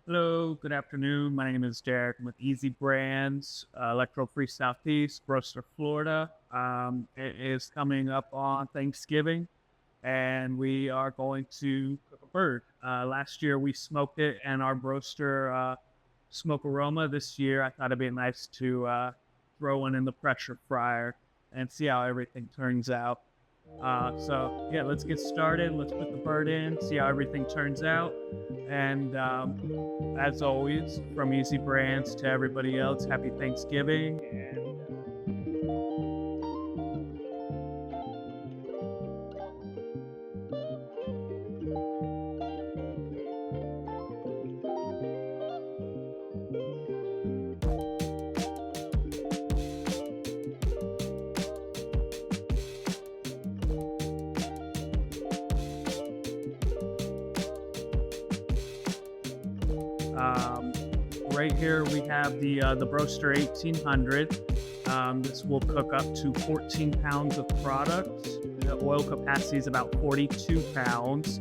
Hello, good afternoon. My name is Derek. I'm with Easy Brands, Electro Free Southeast, Broaster, Florida. It is coming up on Thanksgiving, and we are going to cook a bird. Last year we smoked it and our Broaster smoke aroma. This year I thought it'd be nice to throw one in the pressure fryer and see how everything turns out. So yeah, let's get started. Let's put the bird in, see how everything turns out. And as always, from Easy Brands to everybody else, happy Thanksgiving. Um, right here we have the Broaster 1800. This will cook up to 14 pounds of product. The oil capacity is about 42 pounds,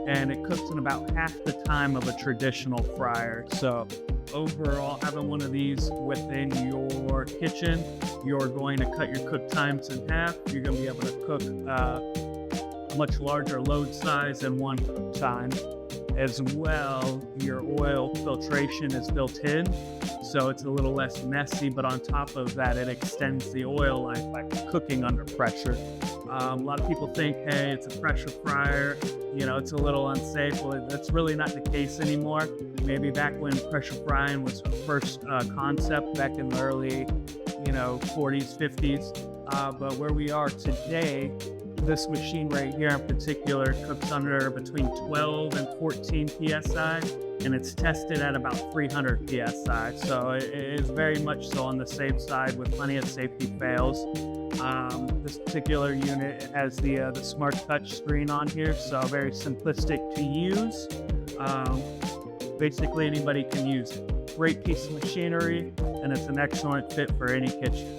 and it cooks in about half the time of a traditional fryer. So overall, having one of these within your kitchen, you're going to cut your cook times in half. You're going to be able to cook a much larger load size in one cook time. As well, your oil filtration is built in, so it's a little less messy, but on top of that, it extends the oil life by cooking under pressure. A lot of people think, hey, it's a pressure fryer, it's a little unsafe. Well, that's really not the case anymore. Maybe back when pressure frying was first concept back in the early, 40s, 50s. But where we are today, this machine right here in particular cooks under between 12 and 14 psi, and it's tested at about 300 psi. So it is very much so on the safe side with plenty of safety fails. This particular unit has the smart touch screen on here, so very simplistic to use. Basically anybody can use it. Great piece of machinery, and it's an excellent fit for any kitchen.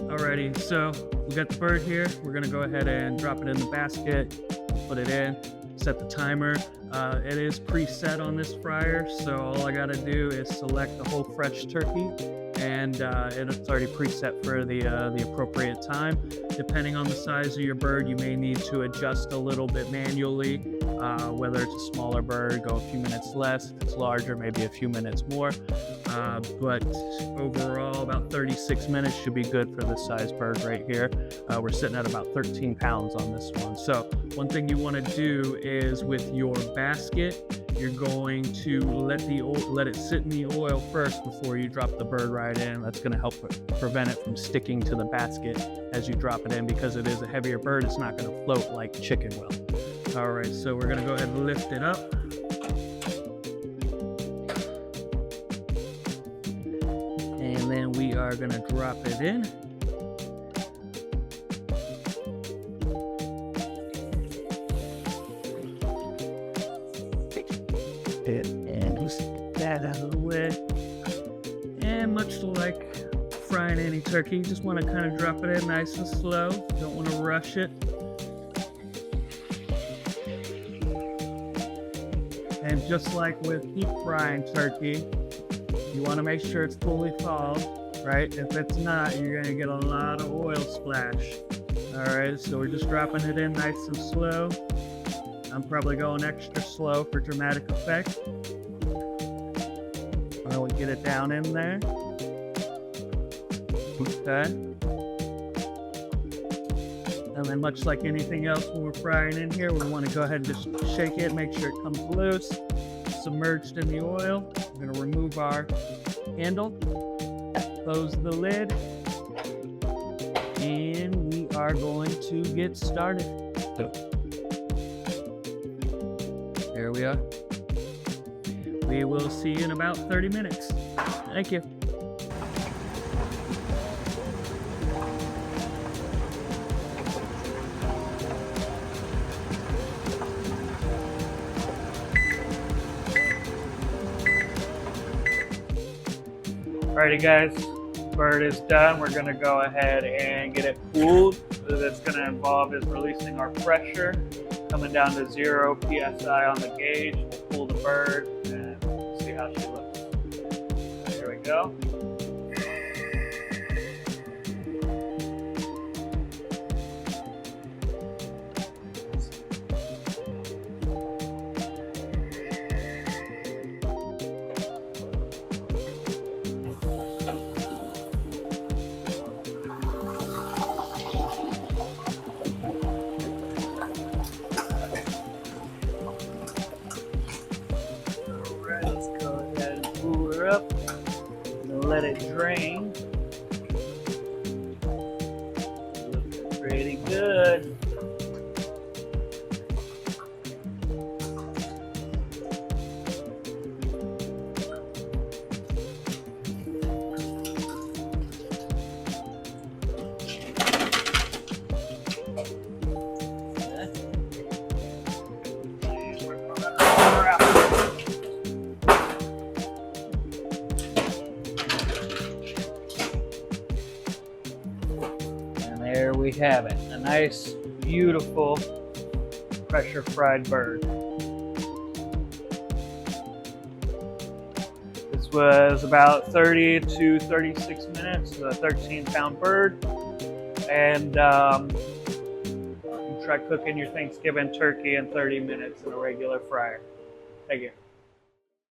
Alrighty, so we got the bird here. We're gonna go ahead and drop it in the basket, put it in, set the timer. It is preset on this fryer, so all I gotta do is select the whole fresh turkey, and it's already preset for the appropriate time. Depending on the size of your bird, you may need to adjust a little bit manually. Whether it's a smaller bird, go a few minutes less. If it's larger, maybe a few minutes more. But overall, about 36 minutes should be good for this size bird right here. We're sitting at about 13 pounds on this one. So one thing you want to do is with your basket, you're going to let it sit in the oil first before you drop the bird right in. That's going to help prevent it from sticking to the basket as you drop it in, because it is a heavier bird. It's not going to float like chicken will. All right, so we're going to go ahead and lift it up. And then we are going to drop it in. And just get that out of the way. And much like frying any turkey, you just want to kind of drop it in nice and slow. Don't want to rush it. And just like with deep frying turkey, you want to make sure it's fully thawed, right? If it's not, you're going to get a lot of oil splash. All right, so we're just dropping it in nice and slow. I'm probably going extra slow for dramatic effect. While we get it down in there. Okay. And then much like anything else when we're frying in here, we want to go ahead and just shake it, make sure it comes loose, submerged in the oil. We're going to remove our handle, close the lid, and we are going to get started. There we are. We will see you in about 30 minutes. Thank you. Alrighty guys, bird is done. We're gonna go ahead and get it cooled. What that's gonna involve is releasing our pressure, coming down to 0 psi on the gauge. We'll cool the bird and go. Alright, let's go ahead and pull her up and let it drain. Looking pretty good. There we have it, a nice, beautiful, pressure fried bird. This was about 30 to 36 minutes, a 13-pound bird. And you try cooking your Thanksgiving turkey in 30 minutes in a regular fryer. Thank you.